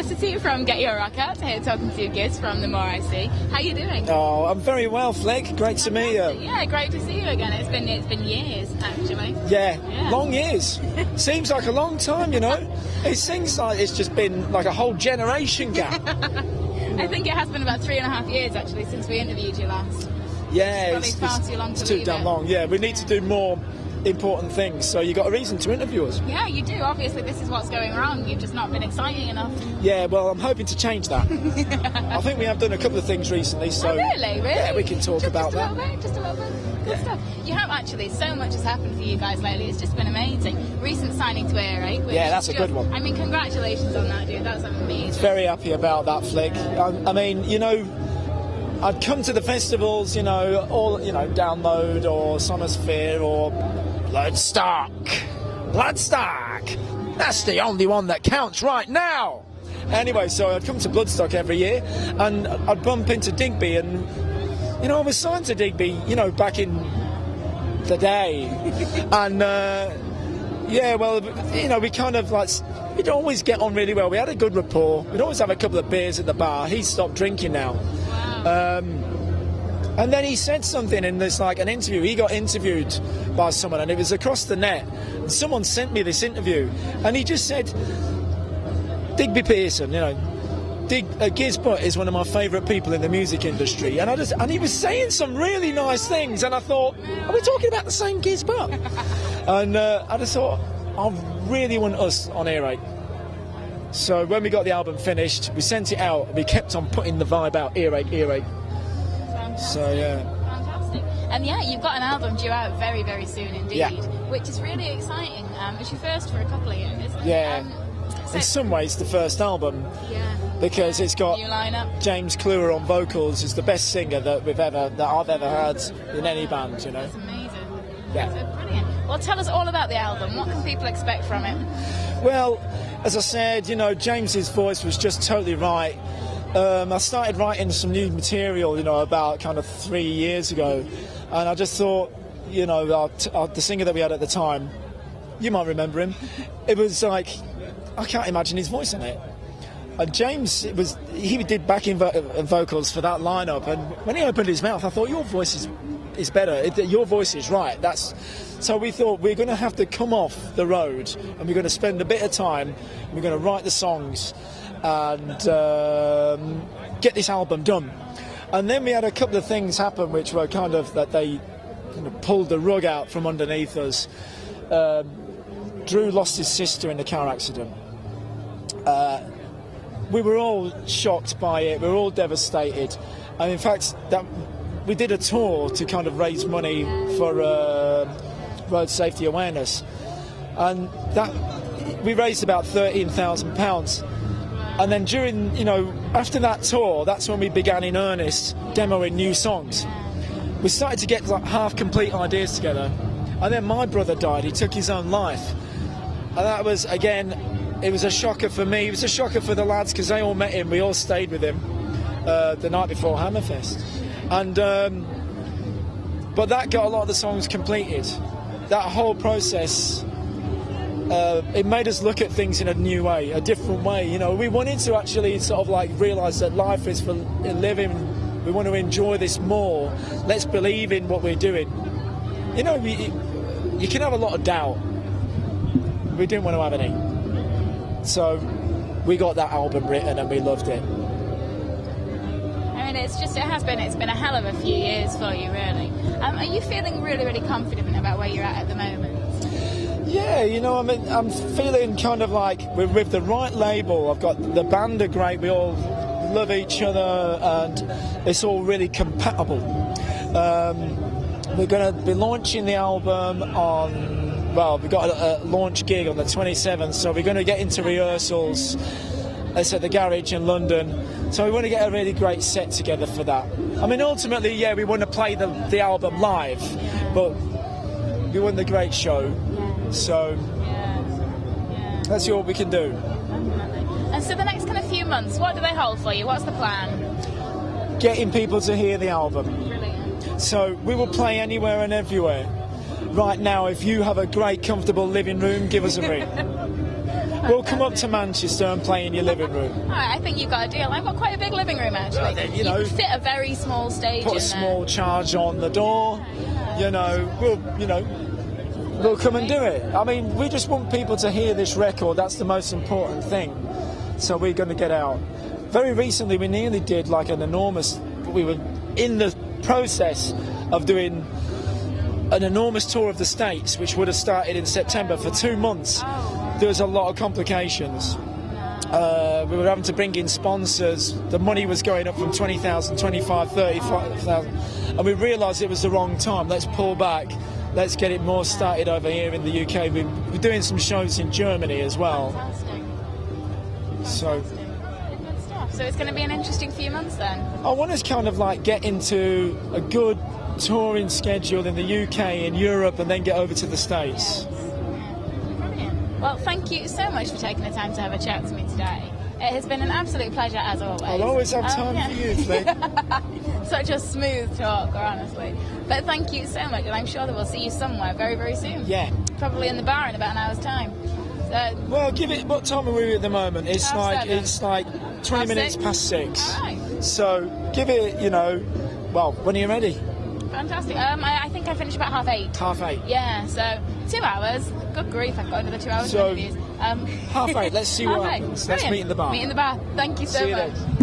Felicity from GetYourRockOut here talking to you, Giz from The More I See. How you doing? Oh, I'm very well, Flick. Great to meet you. Yeah, great to see you again. It's been years, actually. Yeah, long years. Seems like a long time, you know. It seems like it's just been like a whole generation gap. I think it has been about 3.5 years, actually, since we interviewed you last. Yeah, it's far too long to too damn long. Yeah, we need to do more important things, so you got a reason to interview us. Yeah, you do. Obviously, this is what's going wrong. You've just not been exciting enough. Yeah, well, I'm hoping to change that. I think we have done a couple of things recently, so... Oh, really? Yeah, we can talk about that. Just a little bit. Good stuff. You have actually, so much has happened for you guys lately. It's just been amazing. Recent signing to Earache. Yeah, that's a good one. I mean, congratulations on that, dude. That's amazing. Very happy about that, Flick. I mean, you know, I'd come to the festivals, you know, all, you know, Download or Sonosphere or Bloodstock. That's the only one that counts right now. Anyway, so I'd come to Bloodstock every year and I'd bump into Digby, and, you know, I was signed to Digby, you know, back in the day. And, yeah, well, you know, we kind of like, we'd always get on really well. We had a good rapport. We'd always have a couple of beers at the bar. He stopped drinking now. Wow. And then he said something in this, like, an interview. He got interviewed by someone, and it was across the net. And someone sent me this interview, and he just said, Digby Pearson, you know, Giz Butt is one of my favourite people in the music industry. And he was saying some really nice things, and I thought, are we talking about the same Giz Butt? And I just thought, I really want us on Earache. So when we got the album finished, we sent it out, and we kept on putting the vibe out, Earache. Fantastic. So, yeah. Fantastic. And yeah, you've got an album due out very, very soon indeed, which is really exciting. It's your first for a couple of years. Yeah. In some ways, the first album. Yeah. Because it's got new lineup. James Kluwer on vocals, is the best singer that I've ever heard in any band, you know. That's amazing. Yeah. So brilliant. Well, tell us all about the album. What can people expect from it? Well, as I said, you know, James's voice was just totally right. I started writing some new material, you know, about kind of 3 years ago, and I just thought, you know, the singer that we had at the time, you might remember him, it was like, I can't imagine his voice in it. And James, he did backing vocals for that lineup, and when he opened his mouth, I thought, your voice is better, your voice is right. So we thought, we're going to have to come off the road, and we're going to spend a bit of time, and we're going to write the songs, and get this album done. And then we had a couple of things happen which were kind of that they kind of pulled the rug out from underneath us. Drew lost his sister in a car accident. We were all shocked by it, we were all devastated, and in fact we did a tour to kind of raise money for road safety awareness, and that we raised about £13,000. And then during, you know, after that tour, that's when we began in earnest demoing new songs. We started to get like half-complete ideas together, and then my brother died. He took his own life, and that was, again, it was a shocker for me. It was a shocker for the lads, because they all met him. We all stayed with him the night before Hammerfest, and but that got a lot of the songs completed. That whole process. It made us look at things in a new way, a different way. You know, we wanted to actually sort of like realise that life is for living. We want to enjoy this more. Let's believe in what we're doing. You know, you can have a lot of doubt. We didn't want to have any. So we got that album written and we loved it. I mean, it's been a hell of a few years for you, really. Are you feeling really, really confident about where you're at the moment? Yeah, you know, I mean, I'm feeling kind of like we're with the right label. I've got the band are great. We all love each other, and it's all really compatible. We're going to be launching the album on. Well, we've got a launch gig on the 27th, so we're going to get into rehearsals. It's at the Garage in London, so we want to get a really great set together for that. I mean, ultimately, yeah, we want to play the album live, but we want the great show. So let's see what we can do. And so the next kind of few months, what do they hold for you? What's the plan? Getting people to hear the album. Brilliant. So we will play anywhere and everywhere. Right now, if you have a great, comfortable living room, give us a ring. we'll come up to Manchester and play in your living room. All right, I think you've got a deal. I've got quite a big living room, actually. Well, then, you know, can fit a very small stage Put in a small there. charge on the door. We'll come and do it. I mean, we just want people to hear this record. That's the most important thing. So we're going to get out. Very recently, we nearly did like an enormous. We were in the process of doing an enormous tour of the States, which would have started in September for 2 months. There was a lot of complications. We were having to bring in sponsors. The money was going up from 20,000, 25, 35,000. And we realised it was the wrong time. Let's pull back. Let's get it more started over here in the UK. We're doing some shows in Germany as well. Fantastic. So Good stuff. So it's going to be an interesting few months then. I want to kind of like get into a good touring schedule in the UK and Europe and then get over to the States. Brilliant. Well, thank you so much for taking the time to have a chat to me today. It has been an absolute pleasure as always. I'll always have time for you, Flynn. Such a smooth talker, honestly. But thank you so much, and I'm sure that we'll see you somewhere very, very soon. Yeah. Probably in the bar in about an hour's time. So, Well, give it. What time are we at the moment? It's Half like seven. 20 Half minutes six. past 6. All right. So give it. Well, when are you ready? Fantastic. I think I finish about 8:30. 8:30. Yeah, so 2 hours. Good grief, I've got another 2 hours So, of interviews. 8:30. Let's see what 8:30. happens. Let's Brilliant. meet in the bar. Meet in the bar. Thank you so See you much. then.